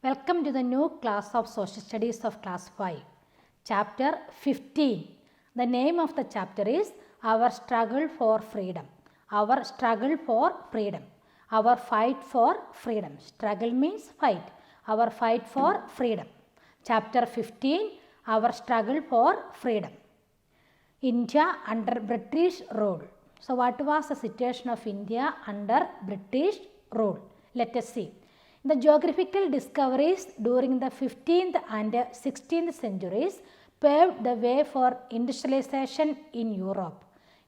Welcome to the new class of Social Studies of Class 5, Chapter 15. The name of the chapter is Our Struggle for Freedom. Our Struggle for Freedom. Our Fight for Freedom. Struggle means fight. Our Fight for Freedom. Chapter 15, Our Struggle for Freedom. India under British rule. So, what was the situation of India under British rule? Let us see. The geographical discoveries during the 15th and 16th centuries paved the way for industrialization in Europe.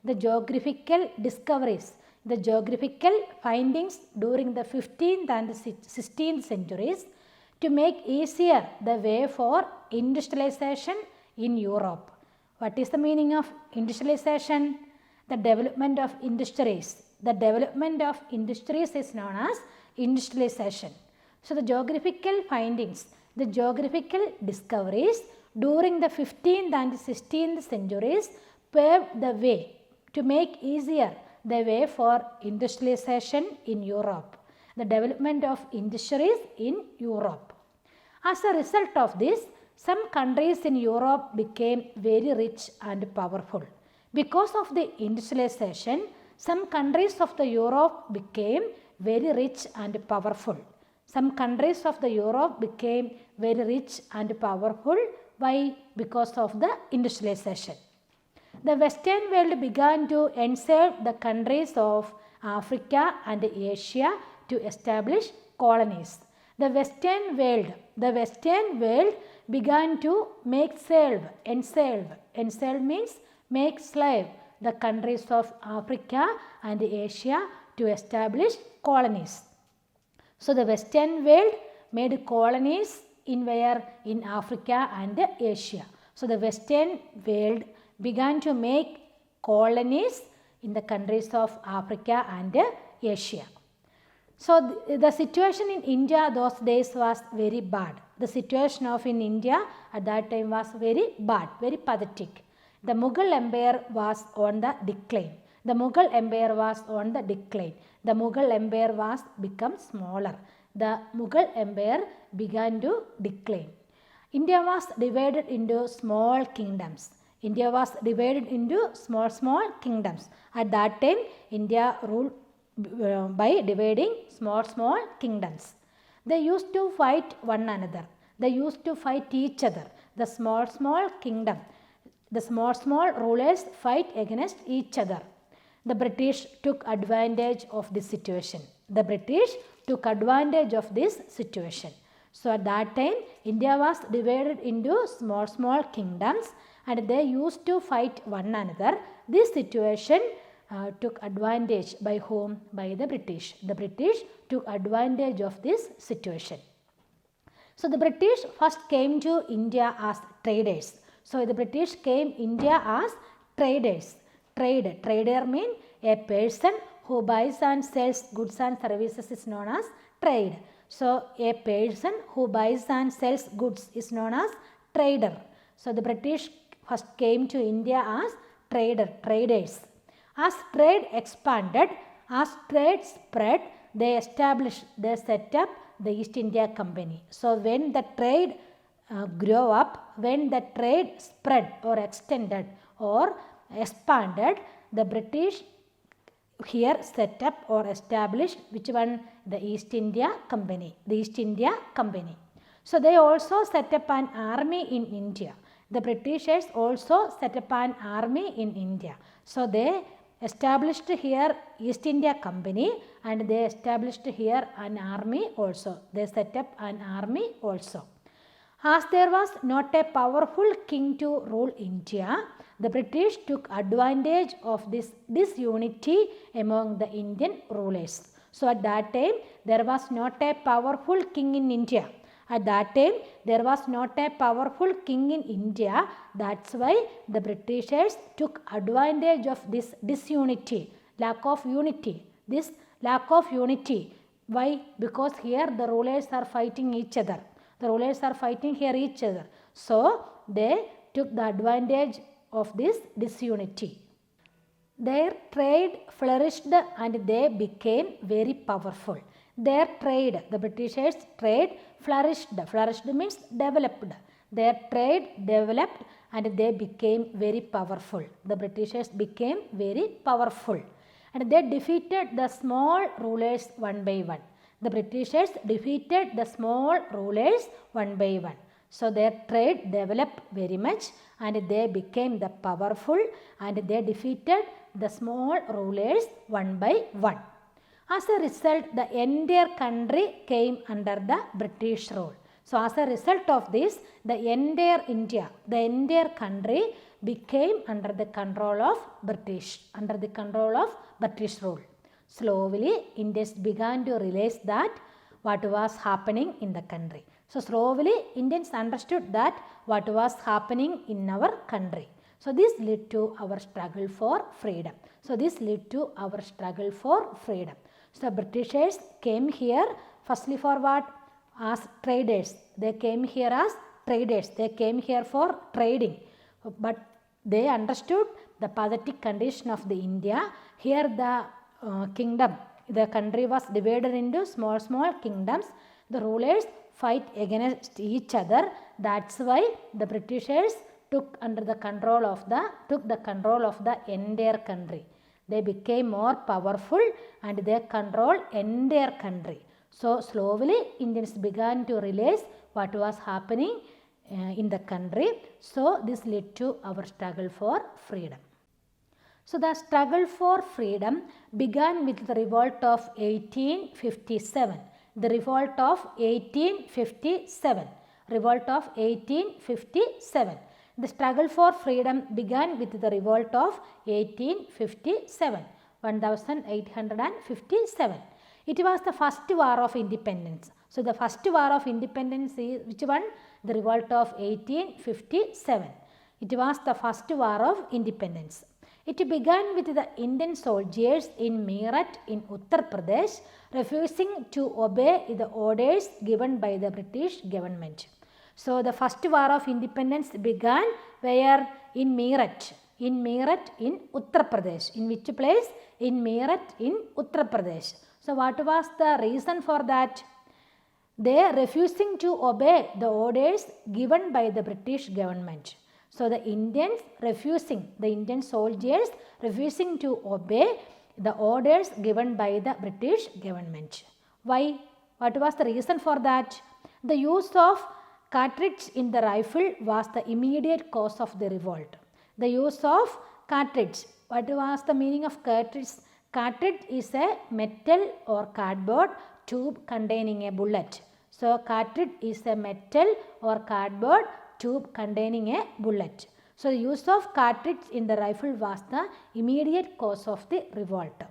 The geographical discoveries, the geographical findings during the 15th and 16th centuries to make easier the way for industrialization in Europe. What is the meaning of industrialization? The development of industries. The development of industries is known as industrialization. So, the geographical findings, the geographical discoveries during the 15th and 16th centuries paved the way to make easier the way for industrialization in Europe, the development of industries in Europe. As a result of this, some countries in Europe became very rich and powerful. Because of the industrialization, some countries of the Europe became very rich and powerful. Some countries of the Europe became very rich and powerful. Why? Because of the industrialization. The Western world began to enslave the countries of Africa and Asia to establish colonies. The Western world began to make enslave means make slave the countries of Africa and Asia to establish colonies. So, the Western world made colonies in where? In Africa and Asia. So, the Western world began to make colonies in the countries of Africa and Asia. So, the situation in India those days was very bad. The situation of in India at that time was very bad, very pathetic. The Mughal Empire was on the decline. The Mughal Empire was on the decline. The Mughal Empire was become smaller. The Mughal Empire began to decline. India was divided into small kingdoms. India was divided into small kingdoms. At that time, India ruled by dividing small kingdoms. They used to fight one another. They used to fight each other. The small kingdom. The small rulers fight against each other. The British took advantage of this situation. The British took advantage of this situation. So, at that time, India was divided into small kingdoms and they used to fight one another. This situation took advantage by whom? By the British. The British took advantage of this situation. So, the British first came to India as traders. So, the British came India as traders. Trader means a person who buys and sells goods and services is known as trade. So, a person who buys and sells goods is known as trader. So, the British first came to India as traders. As trade expanded, as trade spread, they set up the East India Company. So, when the trade grew up, when the trade spread or extended or expanded, the British here set up or established which one? The East India Company. The East India Company. So, they also set up an army in India. The Britishers also set up an army in India. So, they established here East India Company and they established here an army also. They set up an army also. As there was not a powerful king to rule India, the British took advantage of this disunity among the Indian rulers. So, at that time, there was not a powerful king in India. At that time, there was not a powerful king in India. That's why the Britishers took advantage of this disunity, lack of unity. This lack of unity. Why? Because here the rulers are fighting each other. The rulers are fighting here each other. So, they took the advantage of this disunity. Their trade flourished and they became very powerful. Their trade, the Britishers' trade flourished. Flourished means developed. Their trade developed and they became very powerful. The Britishers became very powerful. And they defeated the small rulers one by one. The Britishers defeated the small rulers one by one. So their trade developed very much and they became the powerful and they defeated the small rulers one by one. As a result, the entire country came under the British rule. So as a result of this, the entire India, the entire country became under the control of British rule. Slowly, Indians began to realize that what was happening in the country. So slowly, Indians understood that what was happening in our country. So this led to our struggle for freedom. So Britishers came here firstly for what? As traders. They came here as traders. They came here for trading. But they understood the pathetic condition of the India. Here the kingdom, the country was divided into small kingdoms. The rulers fight against each other. That's why the Britishers took the control of the entire country. They became more powerful and they control entire country. So slowly Indians began to realize what was happening in the country. So this led to our struggle for freedom. So the struggle for freedom began with the revolt of 1857. The revolt of 1857. The struggle for freedom began with the revolt of 1857. It was the first war of independence. So the first war of independence is which one? The revolt of 1857. It was the first war of independence. It began with the Indian soldiers in Meerut in Uttar Pradesh refusing to obey the orders given by the British government. So the first war of independence began where? In Meerut. In Uttar Pradesh. In which place? In Meerut in Uttar Pradesh. So what was the reason for that? They are refusing to obey the orders given by the British government. So the Indian soldiers refusing to obey the orders given by the British government. Why? What was the reason for that? The use of cartridge in the rifle was the immediate cause of the revolt. The use of cartridge. What was the meaning of cartridge? Cartridge is a metal or cardboard tube containing a bullet. So cartridge is a metal or cardboard tube containing a bullet. So the use of cartridge in the rifle was the immediate cause of the revolt.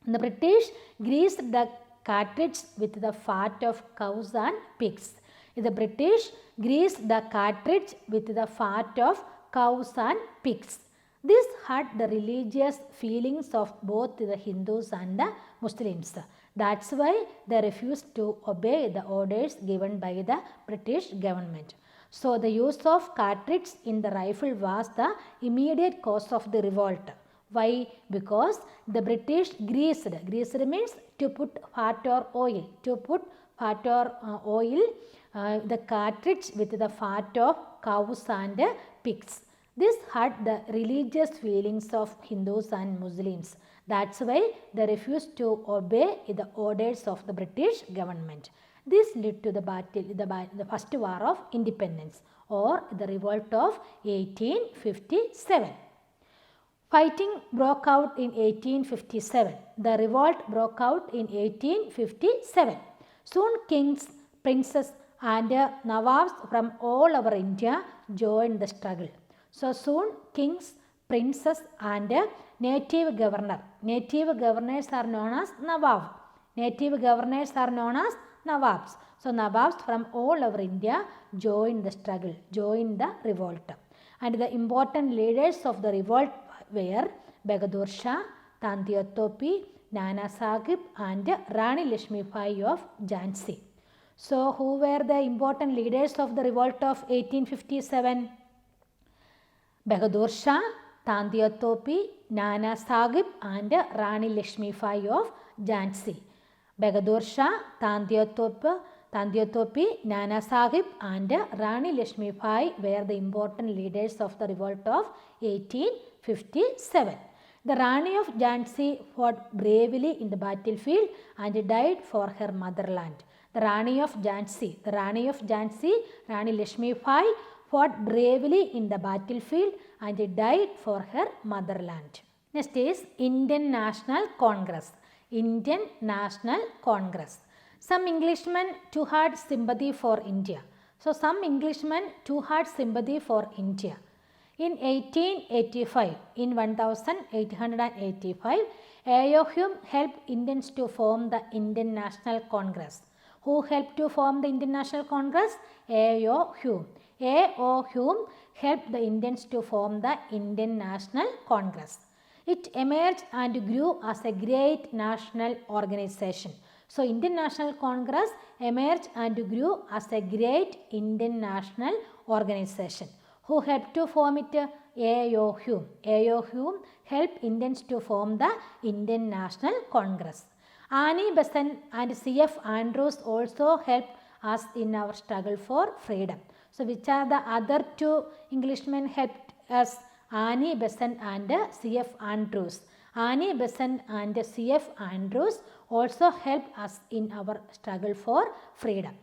The British greased the cartridge with the fat of cows and pigs. The British greased the cartridge with the fat of cows and pigs. This hurt the religious feelings of both the Hindus and the Muslims. That's why they refused to obey the orders given by the British government. So the use of cartridge in the rifle was the immediate cause of the revolt. Why? Because the British greased. Greased means to put fat or oil. The cartridge with the fat of cows and pigs. This hurt the religious feelings of Hindus and Muslims. That's why they refused to obey the orders of the British government. This led to the first war of independence or the revolt of 1857. Fighting broke out in 1857. The revolt broke out in 1857. Soon kings, princes and nawabs from all over India joined the struggle. So soon kings, princes and native governors are known as nawab. So nawabs from all over India joined the struggle, joined the revolt. And the important leaders of the revolt were Bahadur Shah, Tantia Topi, Nana Sahib and Rani Lakshmi Bai of Jhansi. So who were the important leaders of the revolt of 1857? Bahadur Shah, Tantia Topi, Nana Sahib and Rani Lakshmi Bai of Jhansi. Bahadur Shah, Tandiyatopi, Nana Sahib and Rani Lakshmi Bai were the important leaders of the revolt of 1857. The Rani of Jhansi fought bravely in the battlefield and died for her motherland. The Rani of Jhansi, Rani Lakshmi Bai fought bravely in the battlefield and died for her motherland. Next is Indian National Congress. Indian National Congress. Some Englishmen too had sympathy for India. So some Englishmen too had sympathy for India. In 1885, A.O. Hume helped Indians to form the Indian National Congress. Who helped to form the Indian National Congress? A.O. Hume. A.O. Hume helped the Indians to form the Indian National Congress. It emerged and grew as a great national organization. So, Indian National Congress emerged and grew as a great Indian national organization. Who helped to form it? A.O. Hume. A.O. Hume helped Indians to form the Indian National Congress. Annie Besant and C.F. Andrews also helped us in our struggle for freedom. So, which are the other two Englishmen helped us? Annie Besant and C.F. Andrews. Annie Besant and C.F. Andrews also helped us in our struggle for freedom.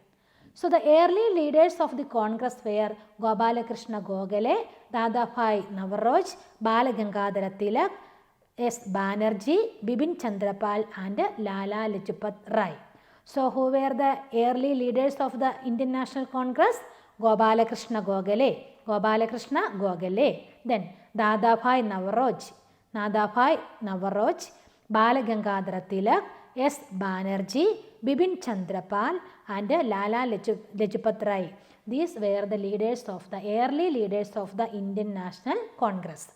So, the early leaders of the Congress were Gopalakrishna Gokhale, Dadabhai Navaroj, Balagangadhara Tilak, S. Banerjee, Bipin Chandra Pal and Lala Lajpat Rai. So, who were the early leaders of the Indian National Congress? Gopalakrishna Gokhale. Then Dadabhai Navaroj, Balagangadhara Tilak, S. Banerjee, Bipin Chandra Pal and Lala Lajpat Rai. These were the leaders of the early leaders of the Indian National Congress.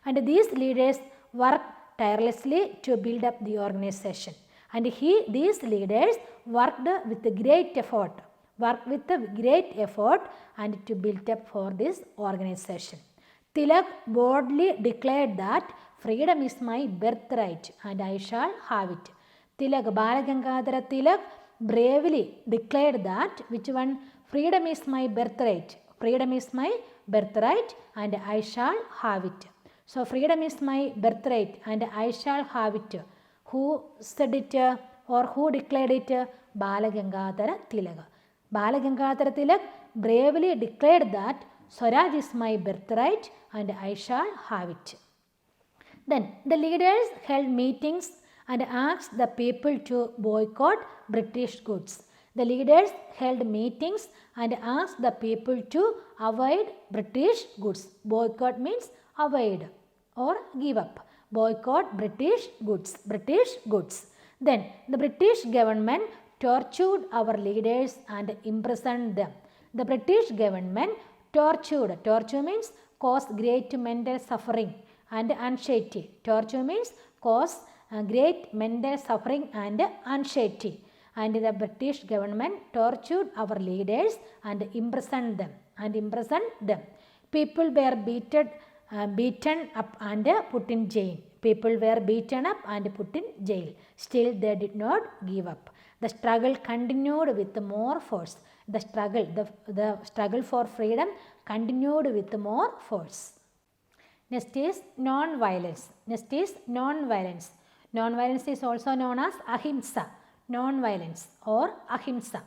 And these leaders worked tirelessly to build up the organization. And these leaders worked with great effort and to build up for this organization. Tilak boldly declared that freedom is my birthright and I shall have it. Balagangadhara Tilak bravely declared that which one? Freedom is my birthright. Freedom is my birthright and I shall have it. So, freedom is my birthright and I shall have it. Who said it or who declared it? Balagangadhara Tilak. Balagangadhara Tilak bravely declared that Swaraj is my birthright and I shall have it. Then the leaders held meetings and asked the people to boycott British goods. The leaders held meetings and asked the people to avoid British goods. Boycott means avoid or give up. Boycott British goods. Then the British government tortured our leaders and imprisoned them. The British government torture means cause great mental suffering and anxiety. Torture means cause great mental suffering and anxiety. And the British government tortured our leaders and imprisoned them. People were beaten up and put in jail. Still they did not give up. The struggle continued with more force. The struggle for freedom continued with more force. Next is non-violence. Non-violence is also known as ahimsa. Non-violence or ahimsa.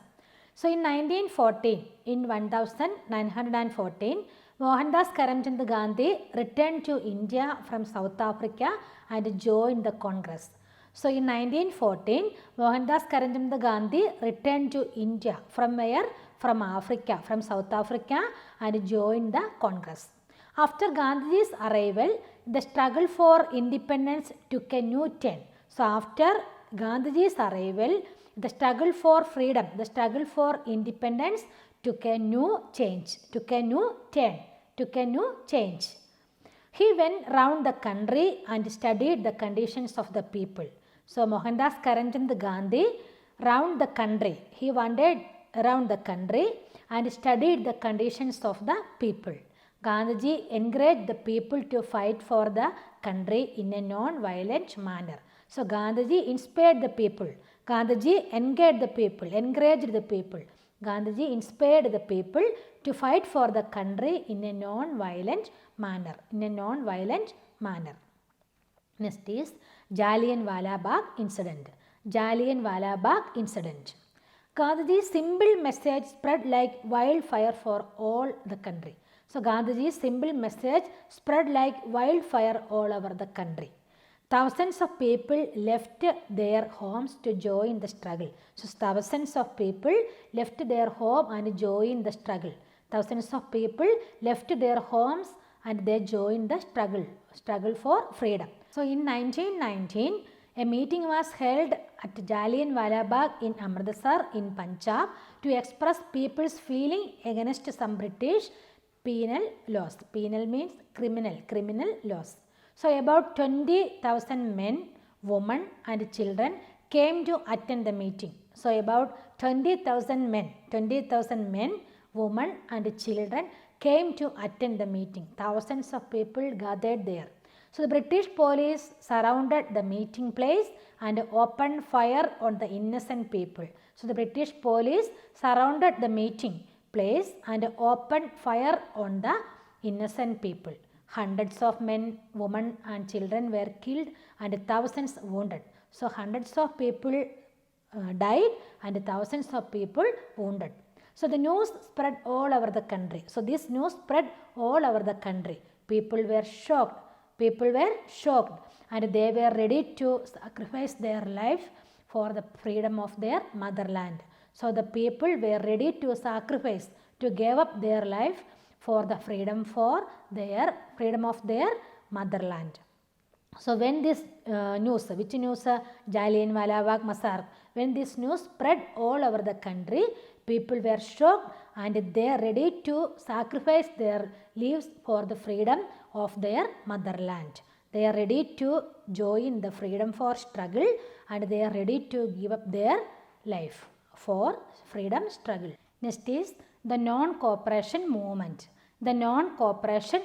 So in 1914, Mohandas Karamchand Gandhi returned to India from South Africa and joined the Congress. So in 1914, Mohandas Karamchand Gandhi returned to India from where? From Africa, from South Africa and joined the Congress. After Gandhi's arrival, the struggle for independence took a new turn. So after Gandhi's arrival, the struggle for freedom, the struggle for independence took a new change, took a new change. He went round the country and studied the conditions of the people. So Mohandas Karamchand Gandhi round the country. He wandered around the country and studied the conditions of the people. Gandhiji encouraged the people to fight for the country in a non-violent manner. So Gandhiji inspired the people. Gandhiji encouraged the people. Gandhiji inspired the people to fight for the country in a non-violent manner. Next is Jallianwala Bagh incident. Gandhiji's simple message spread like wildfire for all the country. So Gandhiji's simple message spread like wildfire all over the country. Thousands of people left their homes to join the struggle. So thousands of people left their home and joined the struggle. Thousands of people left their homes and they joined the struggle for freedom. So in 1919, a meeting was held at Jallianwala Bagh in Amritsar in Punjab to express people's feeling against some British penal laws. Penal means criminal laws. So about 20,000 men, women and children came to attend the meeting. So about 20,000 men, women and children came to attend the meeting. Thousands of people gathered there. So the British police surrounded the meeting place and opened fire on the innocent people. So the British police surrounded the meeting place and opened fire on the innocent people. Hundreds of men, women and children were killed and thousands wounded. So hundreds of people died and thousands of people wounded. So the news spread all over the country. So this news spread all over the country. People were shocked and they were ready to sacrifice their life for the freedom of their motherland. So the people were ready to sacrifice, to give up their life for the freedom of their motherland. So when this news, which news? Jallianwala Bagh massacre. When this news spread all over the country, people were shocked and they are ready to sacrifice their lives for the freedom of their motherland. They are ready to join the freedom for struggle and they are ready to give up their life for freedom struggle. Next is the non-cooperation movement. Non-cooperation.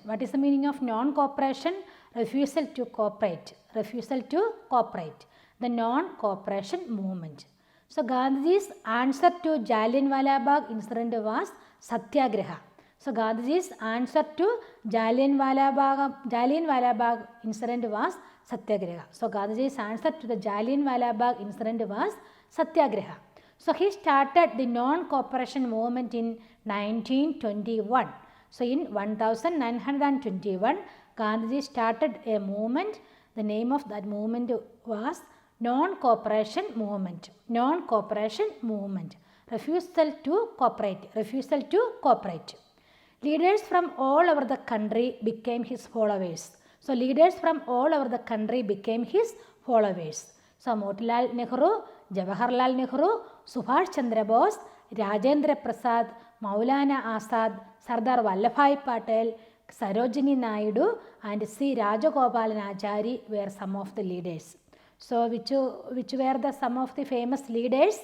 What is the meaning of non-cooperation? Refusal to cooperate. The non-cooperation movement. So Gandhiji's answer to Jallianwala Bagh incident was Satyagraha. So Gandhiji's answer to Jallianwala Bagh incident was Satyagraha. So Gandhiji's answer to the Jallianwala Bagh incident was Satyagraha. So he started the non-cooperation movement in 1921. So in 1921, Gandhiji started a movement. The name of that movement was non-cooperation movement. Refusal to cooperate. Leaders from all over the country became his followers. So Motilal Nehru, Jawaharlal Nehru, Subhash Chandra Bose, Rajendra Prasad, Maulana Azad, Sardar Vallabhbhai Patel, Sarojini Naidu and C. Rajagopalanachari were some of the leaders. So which were the some of the famous leaders?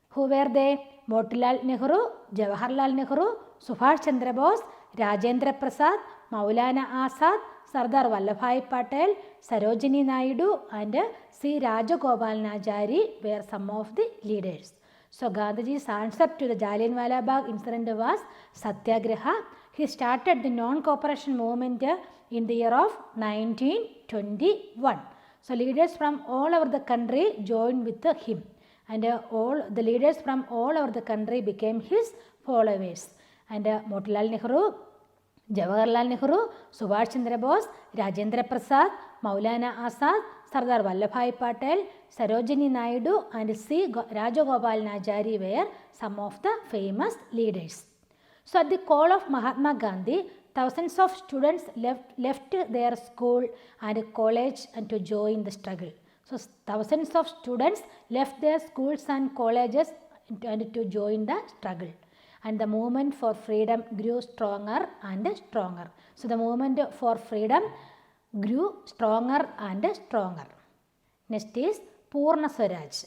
Who were they? Motilal Nehru, Jawaharlal Nehru, Subhash Chandra Bose, Rajendra Prasad, Maulana Azad, Sardar Vallabhbhai Patel, Sarojini Naidu and C. Rajagopalanachari were some of the leaders. So Gandhiji's answer to the Jallianwala Bagh incident was Satyagraha. He started the non-cooperation movement in the year of 1921. So leaders from all over the country joined with him and all the leaders from all over the country became his followers. And Motilal Nehru, Jawaharlal Nehru, Subhash Chandra Bose, Rajendra Prasad, Maulana Azad, Sardar Vallabhbhai Patel, Sarojini Naidu and C. Rajagopalanachari were some of the famous leaders. So at the call of Mahatma Gandhi, thousands of students left their school and college and to join the struggle. So thousands of students left their schools and colleges and to join the struggle. And the movement for freedom grew stronger and stronger. So the movement for freedom grew stronger and stronger. Next is Purna Swaraj.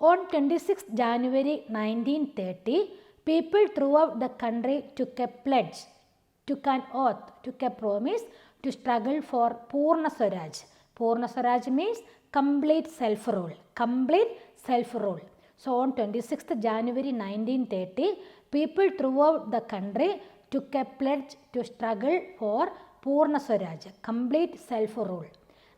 On 26 January 1930, people throughout the country took a promise to struggle for Purna Swaraj. Purna Swaraj means complete self-rule. Complete self-rule. So on 26th January 1930, people throughout the country took a pledge to struggle for Purna Swaraj, complete self-rule.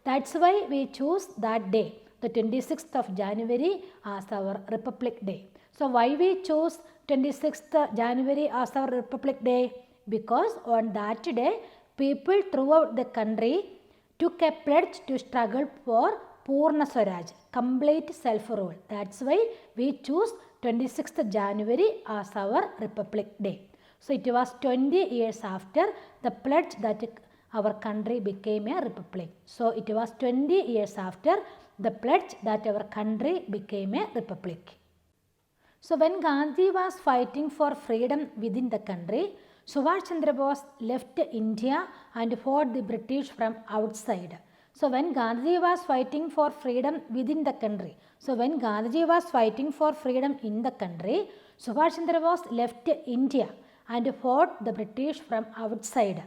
That's why we choose that day, the 26th of January, as our Republic Day. So why we choose 26th January as our Republic Day? Because on that day, people throughout the country took a pledge to struggle for Purna Swaraj, complete self-rule. That's why we choose 26th January as our Republic Day. So it was 20 years after the pledge that our country became a republic. So it was 20 years after the pledge that our country became a republic. So when Gandhi was fighting for freedom within the country, Subhash Chandra Bose left India and fought the British from outside. So when Gandhi was fighting for freedom within the country, so when Gandhi was fighting for freedom in the country, Subhash Chandra Bose left India and fought the British from outside.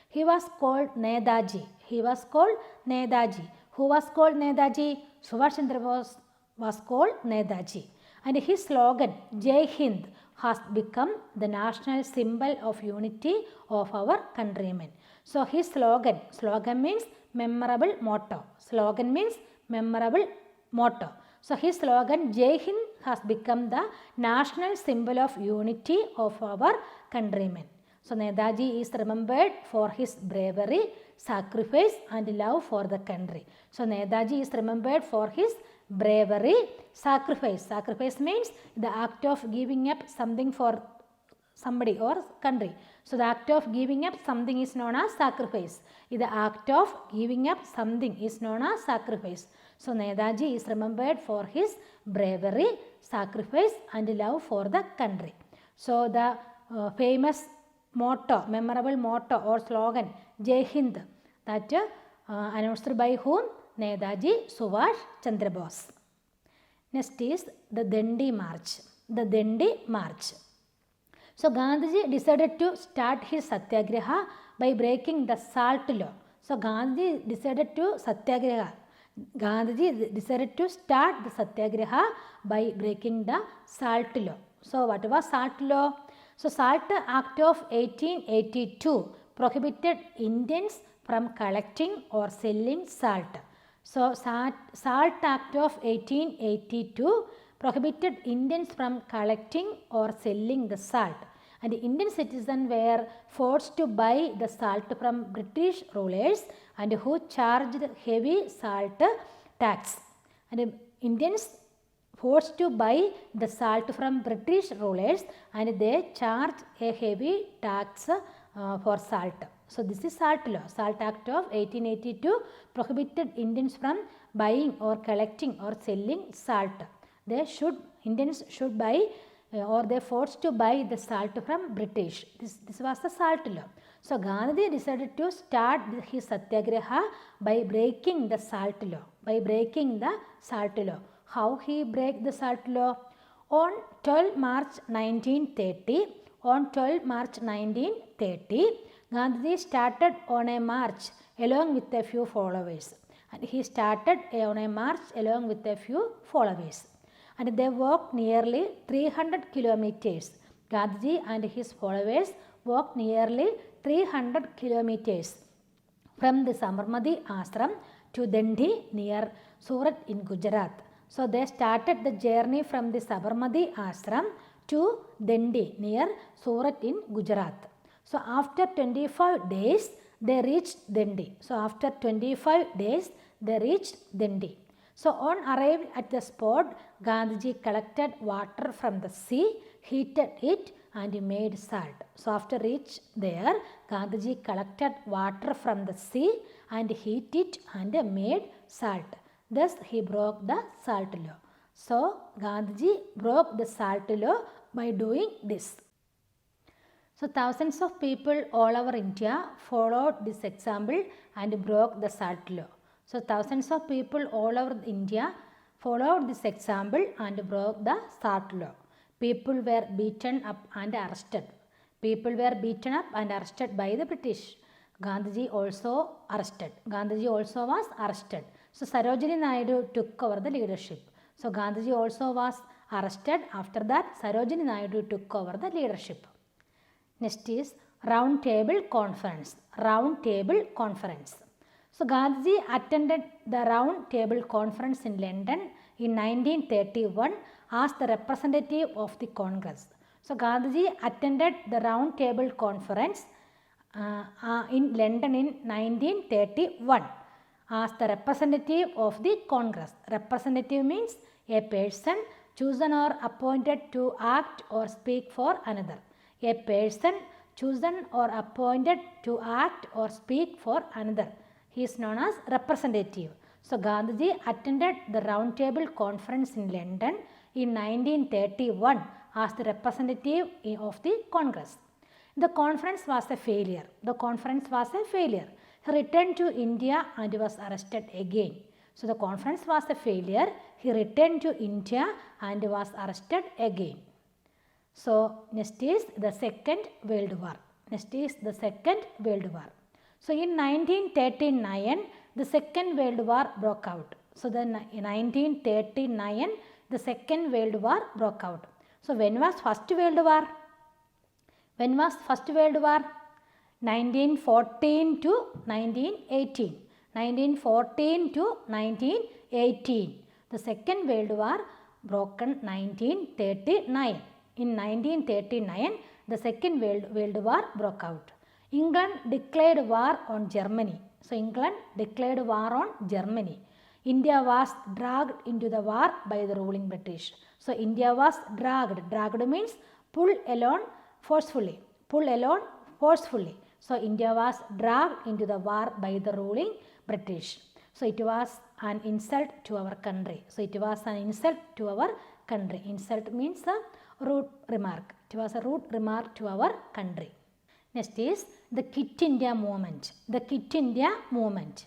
He was called Netaji. He was called Netaji. Who was called Netaji? Subhash Chandra Bose was called Netaji. And his slogan, Jai Hind, has become the national symbol of unity of our countrymen. So his slogan means memorable motto. Slogan means memorable motto. So his slogan, Jai Hind, has become the national symbol of unity of our countrymen. So Netaji is remembered for his bravery, sacrifice and love for the country. So Netaji is remembered for his bravery, sacrifice. Sacrifice means the act of giving up something for somebody or country. So the act of giving up something is known as sacrifice. The act of giving up something is known as sacrifice. So Netaji is remembered for his bravery, sacrifice and love for the country. So the famous motto, memorable motto or slogan, Jai Hind, that announced by whom? Netaji Subhash Chandra Bose. Next is the Dandi March. The Dandi March. So Gandhiji decided to start his satyagraha by breaking the salt law. So Gandhiji decided to start the satyagraha by breaking the salt law. So what was salt law? So Salt Act of 1882 prohibited Indians from collecting or selling salt. So Salt Act of 1882 prohibited Indians from collecting or selling the salt, and Indian citizens were forced to buy the salt from British rulers and who charged heavy salt tax. And Indians forced to buy the salt from British rulers and they charged a heavy tax for salt. So this is Salt Law. Salt Act of 1882 prohibited Indians from buying or collecting or selling salt. Indians should buy or they forced to buy the salt from British. This was the Salt Law. So Gandhi decided to start his satyagraha by breaking the salt law. How he break the salt law? On 12 March 1930, Gandhi started on a march along with a few followers. And they walked nearly 300 kilometers. Gandhi and his followers walked nearly 300 kilometers from the Sabarmati Ashram to Dandi near Surat in Gujarat. So they started the journey from the Sabarmati Ashram to Dandi near Surat in Gujarat. So after 25 days they reached Dandi. So on arrival at the spot, Gandhiji collected water from the sea, heated it and made salt. So after reach there, Gandhiji collected water from the sea and heated it and made salt. Thus he broke the salt law. So Gandhiji broke the salt law by doing this. So thousands of people all over India followed this example and broke the salt law. So thousands of people all over India followed this example and broke the salt law. People were beaten up and arrested. By the British. Gandhiji also arrested. Gandhiji also was arrested. So Sarojini Naidu took over the leadership. So Gandhiji also was arrested. After that, Sarojini Naidu took over the leadership. Next is Round Table Conference. Round Table Conference. So Gandhiji attended the Round Table Conference in London in 1931 as the representative of the Congress. So Gandhiji attended the Round Table Conference in London in 1931 as the representative of the Congress. Representative means a person chosen or appointed to act or speak for another. A person chosen or appointed to act or speak for another. He is known as representative. So Gandhiji attended the Round Table Conference in London in 1931 as the representative of the Congress. The conference was a failure. The conference was a failure. He returned to India and was arrested again. So the conference was a failure. He returned to India and was arrested again. So next is the Second World War. Next is the Second World War. So in 1939, the Second World War broke out. So in 1939, the Second World War broke out. So when was First World War? When was First World War? 1914 to 1918. 1914 to 1918. The Second World War broke in 1939. In 1939, the Second World War broke out. England declared war on Germany. So England declared war on Germany. India was dragged into the war by the ruling British. So India was dragged. Dragged means pull along forcefully. Pull along forcefully. So India was dragged into the war by the ruling British. So it was an insult to our country. So it was an insult to our country. Insult means a rude remark. It was a rude remark to our country. Next is the Quit India movement. The Quit India movement.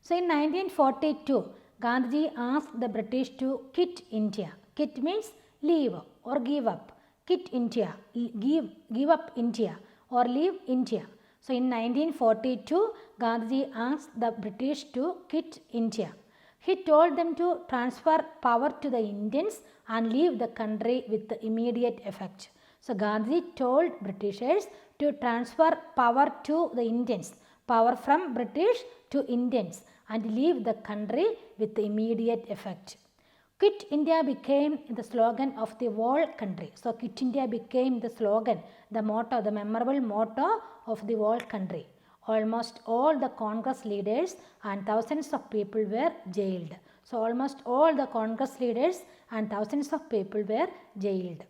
So in 1942, Gandhiji asked the British to quit India. Quit means leave or give up. Quit India, give up India or leave India. So in 1942, Gandhiji asked the British to quit India. He told them to transfer power to the Indians and leave the country with immediate effect. So Gandhiji told Britishers to transfer power to the Indians, power from British to Indians, and leave the country with immediate effect. Quit India became the slogan of the whole country. So Quit India became the slogan, the motto, the memorable motto of the whole country. Almost all the Congress leaders and thousands of people were jailed. So almost all the Congress leaders and thousands of people were jailed.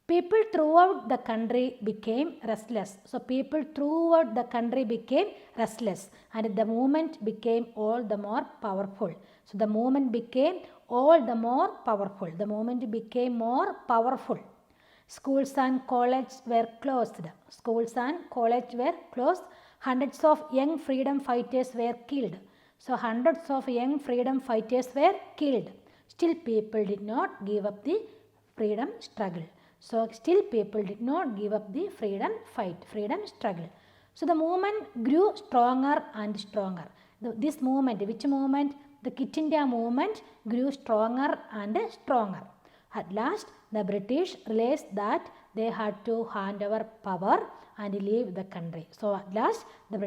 People throughout the country became restless. So people throughout the country became restless, and the movement became all the more powerful. So the movement became all the more powerful. The movement became more powerful. Schools and colleges were closed. Schools and colleges were closed. Hundreds of young freedom fighters were killed. So hundreds of young freedom fighters were killed. Still people did not give up the freedom struggle. So still people did not give up the freedom fight, freedom struggle. So the movement grew stronger and stronger. This movement, which movement? The Quit India movement grew stronger and stronger. At last, the British realized that they had to hand over power and leave the country. So at last, the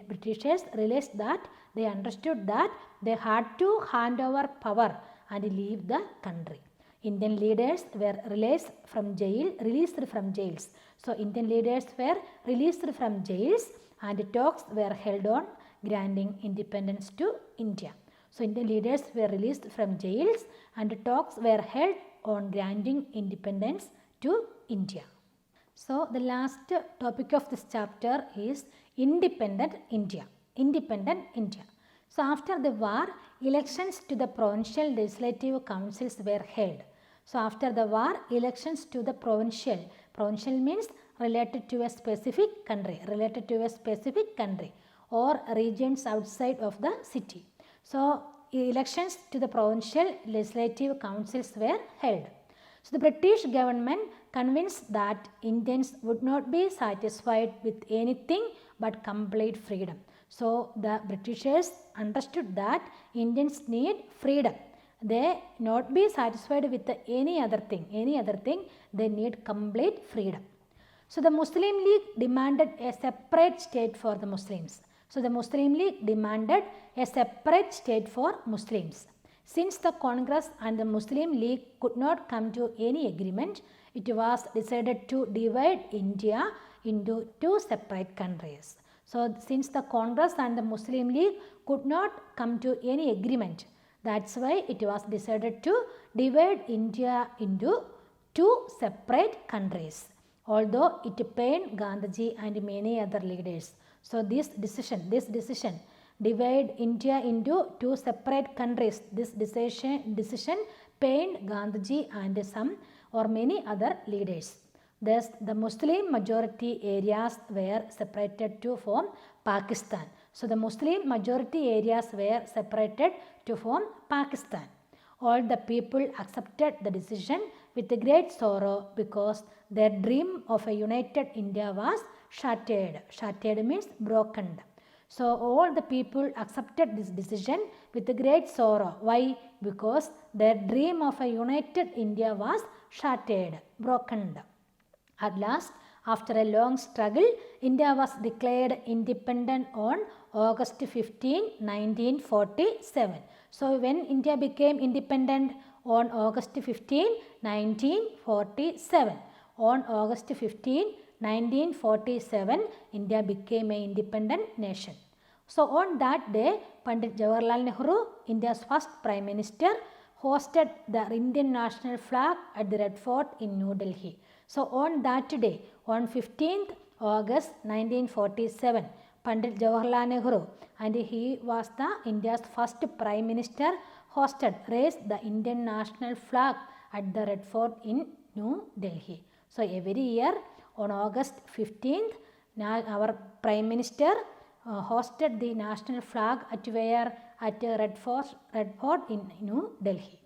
Britishers realized that they understood that they had to hand over power and leave the country. Indian leaders were released from jails. So Indian leaders were released from jails and talks were held on granting independence to India. So Indian leaders were released from jails and talks were held on granting independence to India. So the last topic of this chapter is independent India. Independent India. So after the war, elections to the provincial legislative councils were held. So after the war, elections to the provincial means related to a specific country, or regions outside of the city. So elections to the provincial legislative councils were held. So the British government, convinced that Indians would not be satisfied with anything but complete freedom. So the Britishers understood that Indians need freedom. They not be satisfied with any other thing, they need complete freedom. So the Muslim League demanded a separate state for the Muslims. So the Muslim League demanded a separate state for Muslims. Since the Congress and the Muslim League could not come to any agreement, it was decided to divide India into two separate countries. So since the Congress and the Muslim League could not come to any agreement, that's why it was decided to divide India into two separate countries. Although it pained Gandhiji and many other leaders. So this decision divide India into two separate countries. This decision pained Gandhiji and some or many other leaders. Thus, the Muslim majority areas were separated to form Pakistan. So the Muslim majority areas were separated to form Pakistan. All the people accepted the decision with great sorrow because their dream of a united India was shattered. Shattered means broken. So all the people accepted this decision with great sorrow. Why? Because their dream of a united India was shattered, broken. At last, after a long struggle, India was declared independent on August 15, 1947. So when India became independent on August 15, 1947. On August 15, 1947, India became an independent nation. So on that day, Pandit Jawaharlal Nehru, India's first Prime Minister, hosted the Indian national flag at the Red Fort in New Delhi. So on that day, on 15th August 1947, Pandit Jawaharlal Nehru, and he was the India's first Prime Minister, raised the Indian national flag at the Red Fort in New Delhi. So every year on August 15th, our Prime Minister hosted the national flag at where? At Red Fort in New Delhi.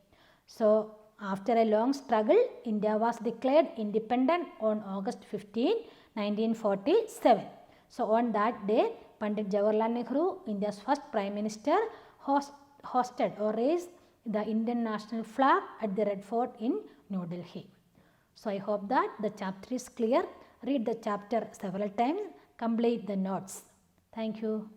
So after a long struggle, India was declared independent on August 15, 1947. So on that day, Pandit Jawaharlal Nehru, India's first Prime Minister, hosted or raised the Indian national flag at the Red Fort in New Delhi. So I hope that the chapter is clear. Read the chapter several times, complete the notes. Thank you.